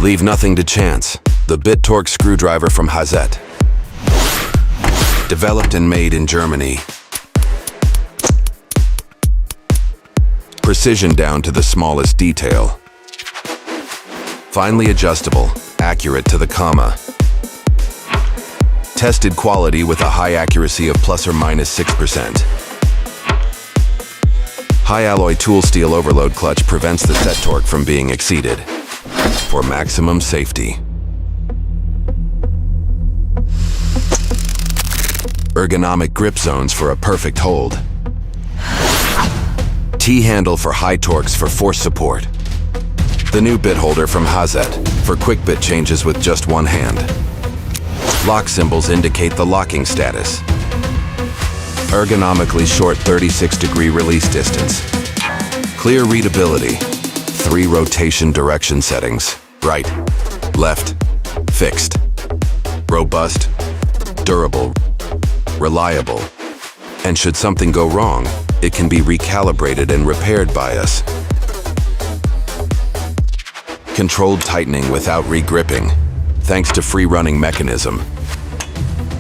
Leave nothing to chance. The bit torque screwdriver from HAZET. Developed and made in Germany. Precision down to the smallest detail. Finely adjustable, accurate to the comma. Tested quality with a high accuracy of plus or minus 6%. High alloy tool steel overload clutch prevents the set torque from being exceeded. For maximum safety. Ergonomic grip zones for a perfect hold. T-handle for high torques for force support. The new bit holder from HAZET for quick bit changes with just one hand. Lock symbols indicate the locking status. Ergonomically short 36-degree release distance. Clear readability. 3 rotation direction settings. Right, left, fixed. Robust, durable, reliable. And should something go wrong, it can be recalibrated and repaired by us. Controlled tightening without re-gripping, thanks to free-running mechanism.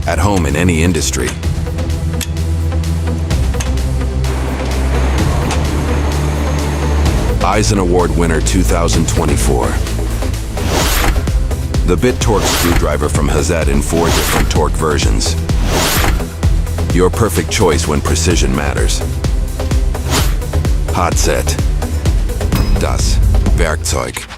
At home in any industry. Eisen Award winner 2024. The bit torque screwdriver from HAZET in 4 different torque versions. Your perfect choice when precision matters. HAZET. Das Werkzeug.